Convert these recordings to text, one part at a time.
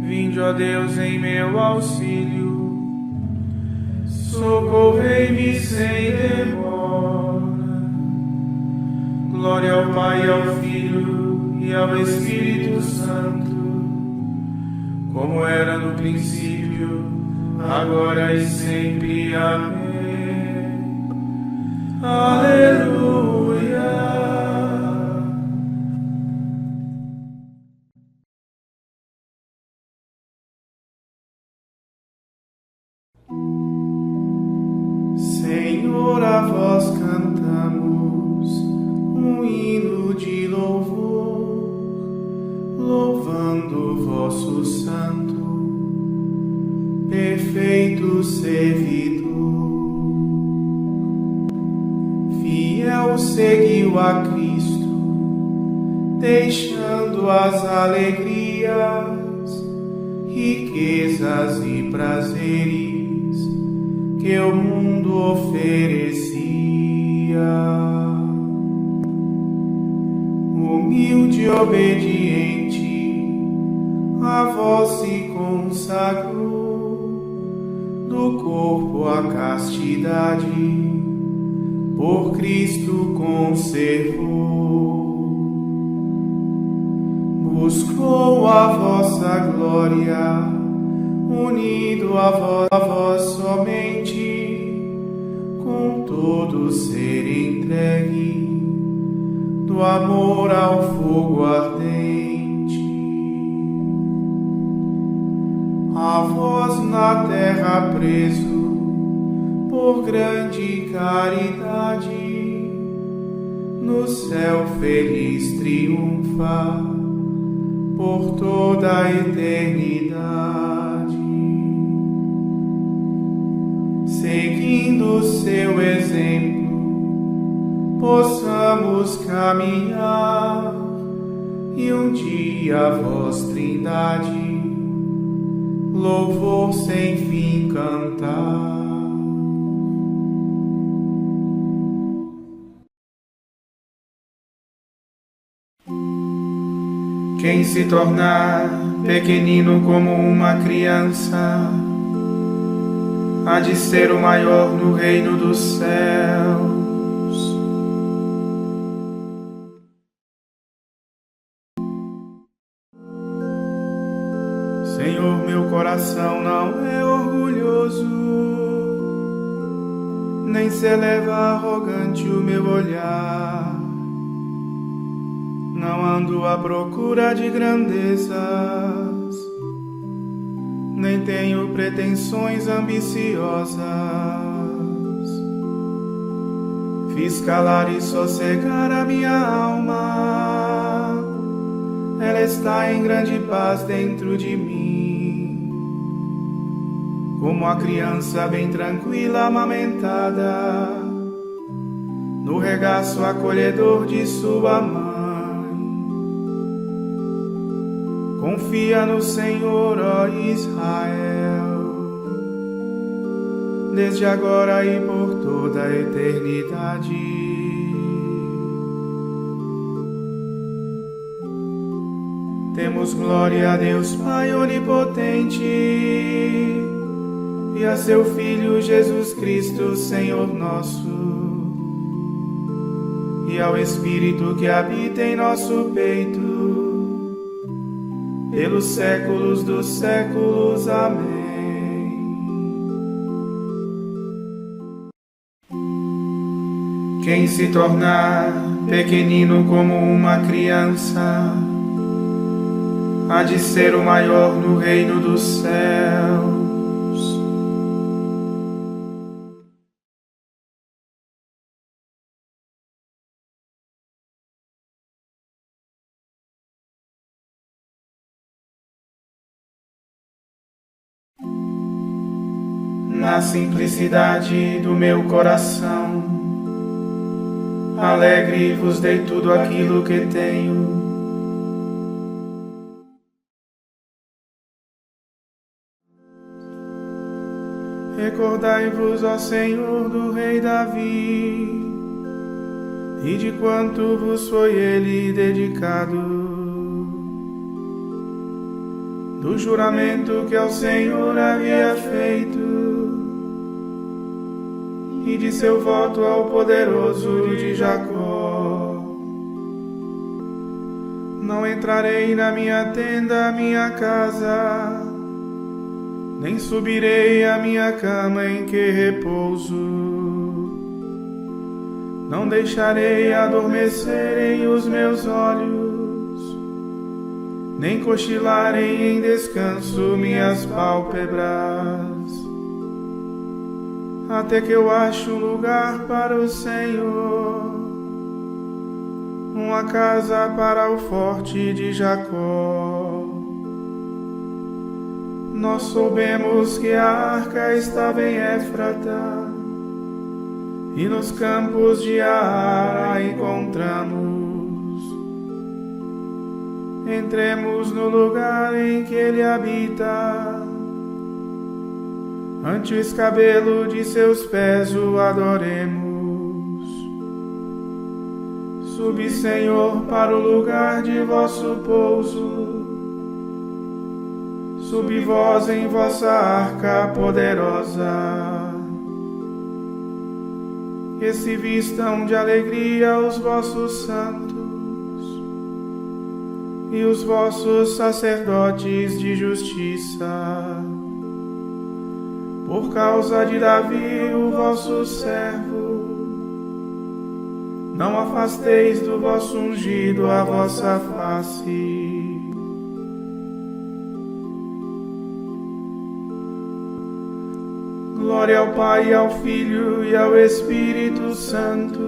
Vinde, ó Deus, em meu auxílio, socorrei-me sem demora. Glória ao Pai, ao Filho e ao Espírito Santo, como era no princípio, agora e sempre. Amém. Aleluia. Senhor, a vós cantamos um hino de louvor, louvando o vosso santo, perfeito servidor. Fiel seguiu a Cristo, deixando as alegrias, riquezas e prazeres que o mundo oferecia. Humilde e obediente, a vós se consagrou, do corpo a castidade, por Cristo conservou. Buscou a vossa glória, unido a vós somente, com todo ser entregue, do amor ao fogo ardente. A vós na terra preso, por grande caridade, no céu feliz triunfa, por toda a eternidade. Seguindo seu exemplo, possamos caminhar e um dia a vós, Trindade, louvor sem fim cantar. Quem se tornar pequenino como uma criança, há de ser o maior no reino dos céus. Senhor, meu coração não é orgulhoso, nem se eleva arrogante o meu olhar. Não ando à procura de grandezas, nem tenho pretensões ambiciosas. Fiz calar e sossegar a minha alma, ela está em grande paz dentro de mim, como a criança bem tranquila amamentada, no regaço acolhedor de sua mãe. Confia no Senhor, ó Israel, desde agora e por toda a eternidade. Demos glória a Deus Pai onipotente e a seu Filho Jesus Cristo, Senhor nosso, e ao Espírito que habita em nosso peito, pelos séculos dos séculos. Amém. Quem se tornar pequenino como uma criança, há de ser o maior no reino dos céus. Na simplicidade do meu coração, alegre vos dei tudo aquilo que tenho. Recordai-vos, ó Senhor, do rei Davi, e de quanto vos foi ele dedicado. do juramento que ao Senhor havia feito e de seu voto ao poderoso de Jacó. Não entrarei na minha tenda, minha casa, nem subirei à minha cama em que repouso. Não deixarei adormecerem os meus olhos, nem cochilarem em descanso minhas pálpebras, até que eu ache um lugar para o Senhor, uma casa para o forte de Jacó. Nós soubemos que a arca estava em Éfrata, e nos campos de Ar a encontramos. Entremos no lugar em que ele habita, ante o escabelo de seus pés o adoremos. Subi, Senhor, para o lugar de vosso pouso. Subi vós em vossa arca poderosa. Que se vistam de alegria os vossos santos e os vossos sacerdotes de justiça. Por causa de Davi, o vosso servo, não afasteis do vosso ungido a vossa face. Glória ao Pai, ao Filho e ao Espírito Santo,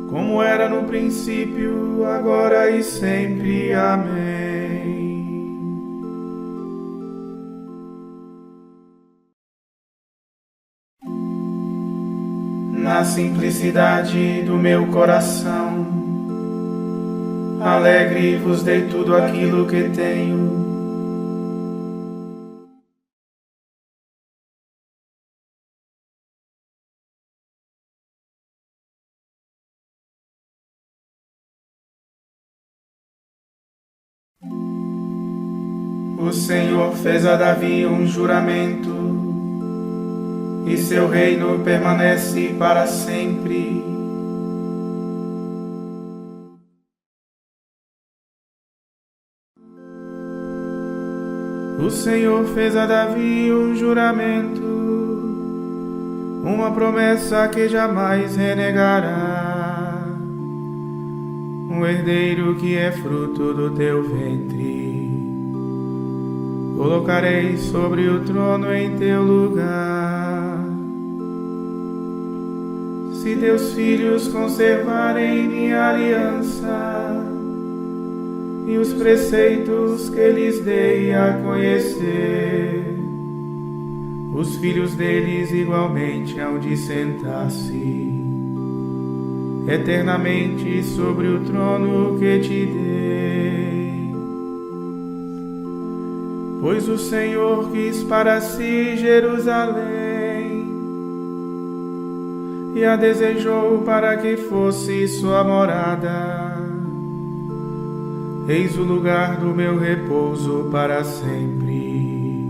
como era no princípio, agora e sempre. Amém. Na simplicidade do meu coração, alegre vos dei tudo aquilo que tenho. O Senhor fez a Davi um juramento, e seu reino permanece para sempre. O Senhor fez a Davi um juramento, uma promessa que jamais renegará, um herdeiro que é fruto do teu ventre. Colocarei sobre o trono em teu lugar. Se teus filhos conservarem minha aliança e os preceitos que lhes dei a conhecer, os filhos deles igualmente hão de sentar-se eternamente sobre o trono que te dei. Pois o Senhor quis para si Jerusalém e a desejou para que fosse sua morada. Eis o lugar do meu repouso para sempre.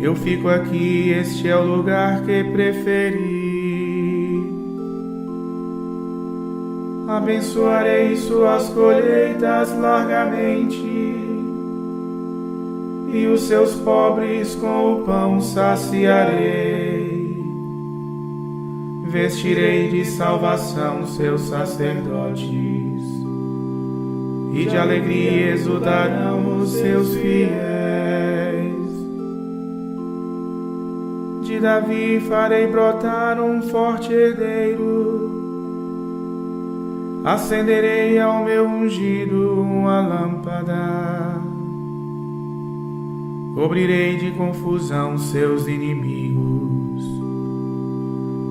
Eu fico aqui, este é o lugar que preferi. Abençoarei suas colheitas largamente, e os seus pobres com o pão saciarei. Vestirei de salvação seus sacerdotes, e de alegria exultarão os seus fiéis. De Davi farei brotar um forte herdeiro, acenderei ao meu ungido uma lâmpada. Cobrirei de confusão seus inimigos,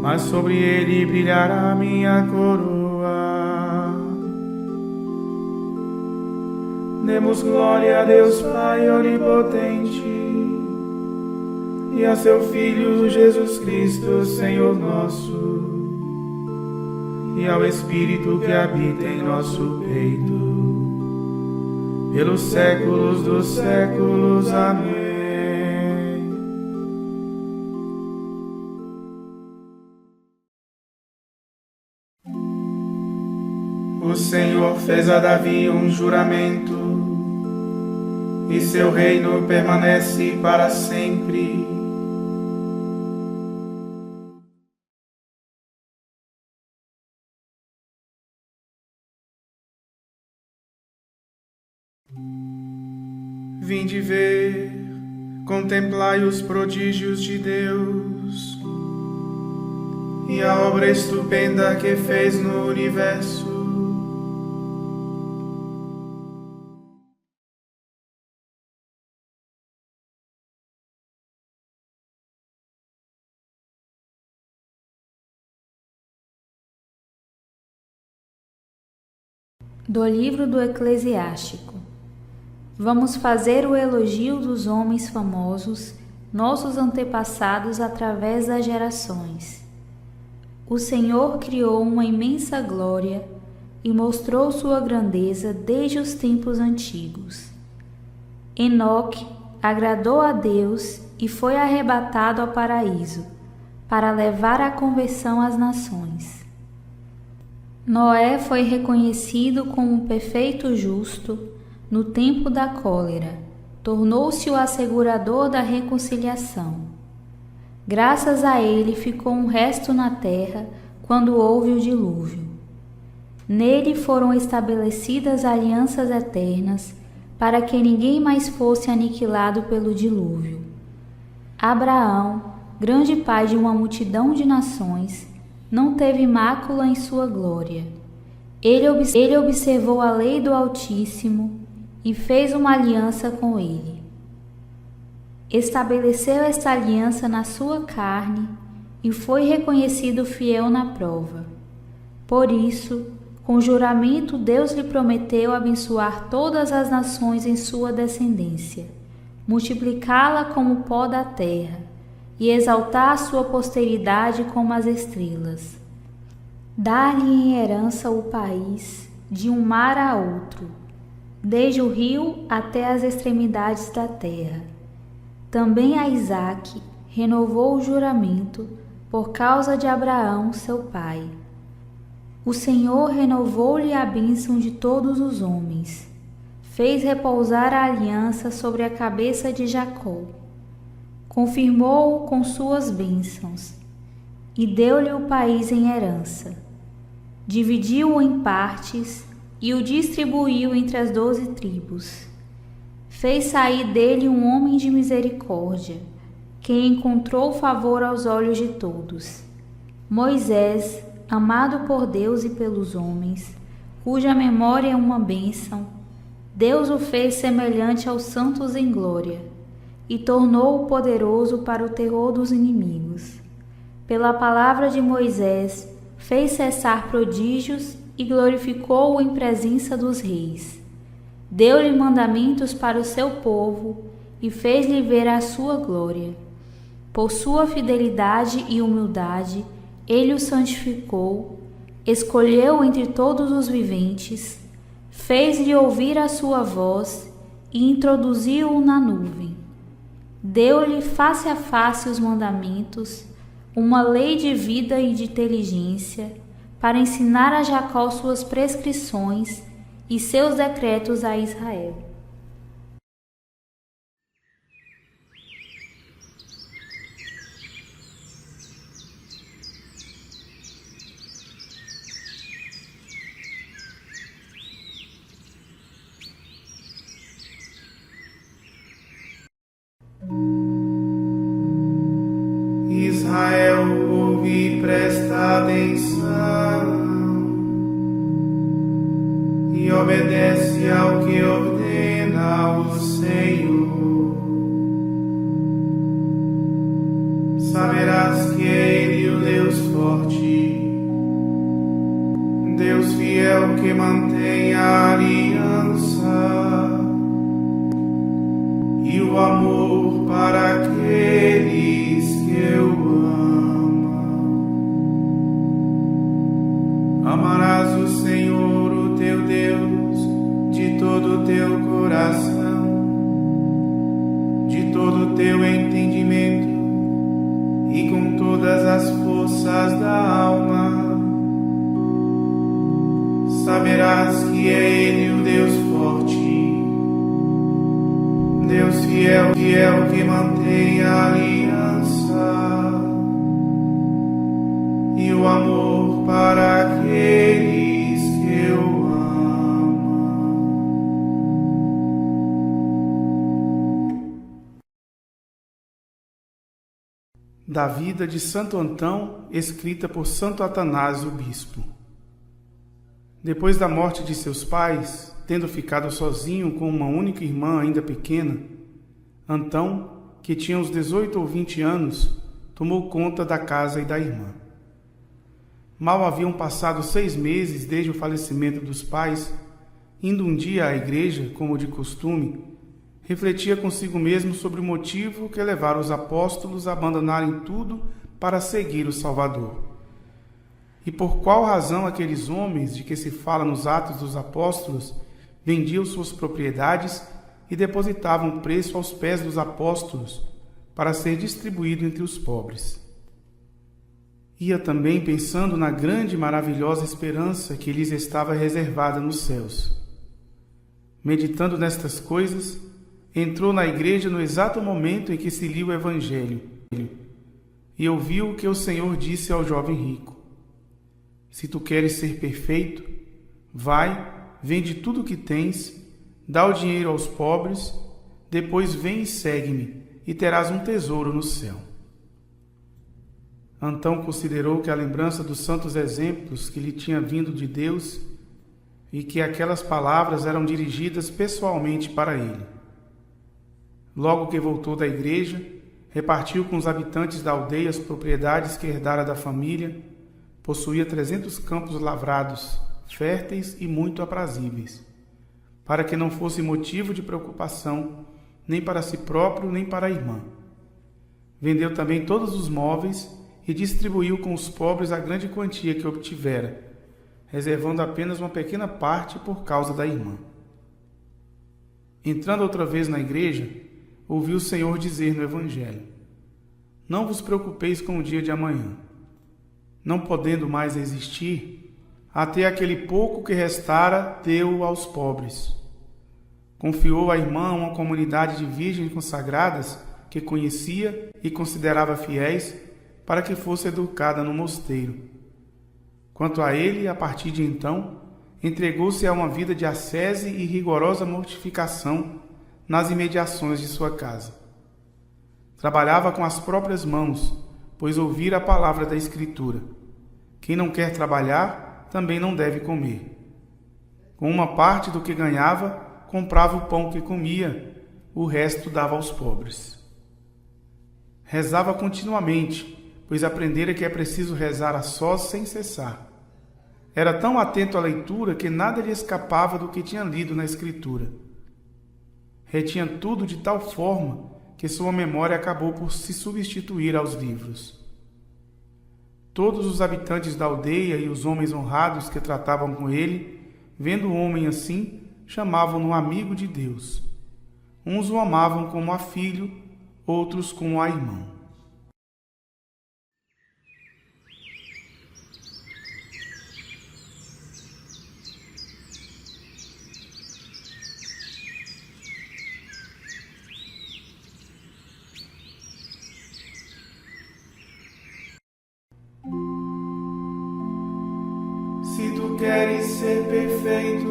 mas sobre ele brilhará minha coroa. Demos glória a Deus Pai onipotente e a seu Filho Jesus Cristo, Senhor nosso, e ao Espírito que habita em nosso peito, pelos séculos dos séculos. Amém. O Senhor fez a Davi um juramento, e seu reino permanece para sempre. Vinde ver, contemplai os prodígios de Deus e a obra estupenda que fez no universo. Do livro do Eclesiástico. Vamos fazer o elogio dos homens famosos, nossos antepassados através das gerações. O Senhor criou uma imensa glória e mostrou sua grandeza desde os tempos antigos. Enoque agradou a Deus e foi arrebatado ao paraíso, para levar a conversão às nações. Noé foi reconhecido como perfeito justo no tempo da cólera, tornou-se o assegurador da reconciliação. Graças a ele ficou um resto na terra quando houve o dilúvio. Nele foram estabelecidas alianças eternas para que ninguém mais fosse aniquilado pelo dilúvio. Abraão, grande pai de uma multidão de nações, não teve mácula em sua glória. Ele observou a lei do Altíssimo e fez uma aliança com ele. Estabeleceu esta aliança na sua carne e foi reconhecido fiel na prova. Por isso, com juramento, Deus lhe prometeu abençoar todas as nações em sua descendência, multiplicá-la como o pó da terra e exaltar a sua posteridade como as estrelas. Dar-lhe em herança o país, de um mar a outro, desde o rio até as extremidades da terra. Também a Isaque renovou o juramento por causa de Abraão, seu pai. O Senhor renovou-lhe a bênção de todos os homens, fez repousar a aliança sobre a cabeça de Jacó, confirmou-o com suas bênçãos e deu-lhe o país em herança. Dividiu-o em partes e o distribuiu entre as 12 tribos. Fez sair dele um homem de misericórdia, que encontrou favor aos olhos de todos. Moisés, amado por Deus e pelos homens, cuja memória é uma bênção, Deus o fez semelhante aos santos em glória, e tornou-o poderoso para o terror dos inimigos. Pela palavra de Moisés, fez cessar prodígios e glorificou-o em presença dos reis. Deu-lhe mandamentos para o seu povo e fez-lhe ver a sua glória. Por sua fidelidade e humildade, ele o santificou, escolheu entre todos os viventes, fez-lhe ouvir a sua voz e introduziu-o na nuvem. Deu-lhe face a face os mandamentos, uma lei de vida e de inteligência, para ensinar a Jacó suas prescrições e seus decretos a Israel. Israel, ouve e presta atenção e obedece ao que ordena o Senhor. Saberás que é Ele o Deus forte, Deus fiel que mantém a aliança e o amor para aqueles que o amam. Amarás o Senhor, o teu Deus, de todo todo o teu coração, de todo o teu entendimento e com todas as forças da alma. Saberás que é Ele o Deus forte, Deus fiel, fiel que mantém a aliança e o amor para aqueles que o amam. Da vida de Santo Antão, escrita por Santo Atanásio, bispo. Depois da morte de seus pais, tendo ficado sozinho com uma única irmã ainda pequena, Antão, que tinha uns 18 ou 20 anos, tomou conta da casa e da irmã. Mal haviam passado 6 meses desde o falecimento dos pais, indo um dia à igreja, como de costume, refletia consigo mesmo sobre o motivo que levara os apóstolos a abandonarem tudo para seguir o Salvador. E por qual razão aqueles homens de que se fala nos Atos dos Apóstolos vendiam suas propriedades e depositavam preço aos pés dos apóstolos para ser distribuído entre os pobres. Ia também pensando na grande e maravilhosa esperança que lhes estava reservada nos céus. Meditando nestas coisas, entrou na igreja no exato momento em que se lia o Evangelho e ouviu o que o Senhor disse ao jovem rico: se tu queres ser perfeito, vai, vende tudo o que tens, dá o dinheiro aos pobres, depois vem e segue-me, e terás um tesouro no céu. Antão considerou que a lembrança dos santos exemplos que lhe tinha vindo de Deus e que aquelas palavras eram dirigidas pessoalmente para ele. Logo que voltou da igreja, repartiu com os habitantes da aldeia as propriedades que herdara da família. Possuía 300 campos lavrados, férteis e muito aprazíveis, para que não fosse motivo de preocupação, nem para si próprio, nem para a irmã. Vendeu também todos os móveis e distribuiu com os pobres a grande quantia que obtivera, reservando apenas uma pequena parte por causa da irmã. Entrando outra vez na igreja, ouviu o Senhor dizer no Evangelho: não vos preocupeis com o dia de amanhã. Não podendo mais existir, até aquele pouco que restara deu aos pobres. Confiou à irmã uma comunidade de virgens consagradas que conhecia e considerava fiéis, para que fosse educada no mosteiro. Quanto a ele, a partir de então, entregou-se a uma vida de ascese e rigorosa mortificação nas imediações de sua casa. Trabalhava com as próprias mãos, pois ouvira a palavra da Escritura: quem não quer trabalhar, também não deve comer. Com uma parte do que ganhava, comprava o pão que comia, o resto dava aos pobres. Rezava continuamente, pois aprendera que é preciso rezar a sós sem cessar. Era tão atento à leitura que nada lhe escapava do que tinha lido na Escritura. Retinha tudo de tal forma que sua memória acabou por se substituir aos livros. Todos os habitantes da aldeia e os homens honrados que tratavam com ele, vendo o homem assim, chamavam-no amigo de Deus. Uns o amavam como a filho, outros como a irmão. Se tu queres ser perfeito,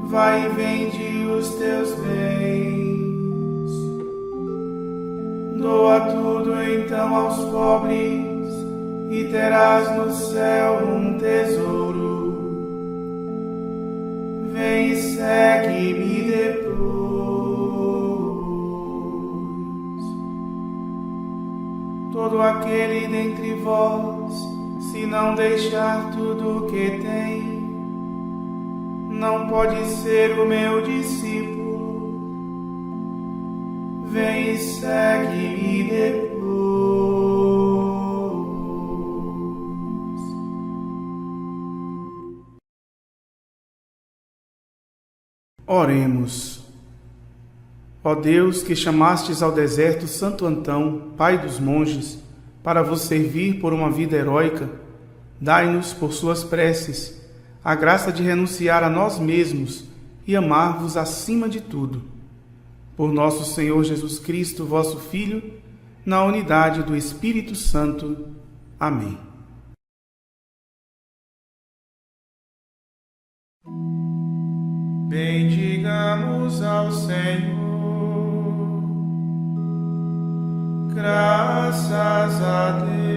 vai e vende os teus bens. Doa tudo então aos pobres e terás no céu um tesouro. Vem e segue-me depois. Todo aquele dentre vós, se não deixar tudo o que tem, não pode ser o meu discípulo. Vem e segue-me depois. Oremos. Ó Deus, que chamastes ao deserto Santo Antão, pai dos monges, para vos servir por uma vida heróica, dai-nos, por suas preces, a graça de renunciar a nós mesmos e amar-vos acima de tudo. Por nosso Senhor Jesus Cristo, vosso Filho, na unidade do Espírito Santo. Amém. Bendigamos ao Senhor. Graças a Deus.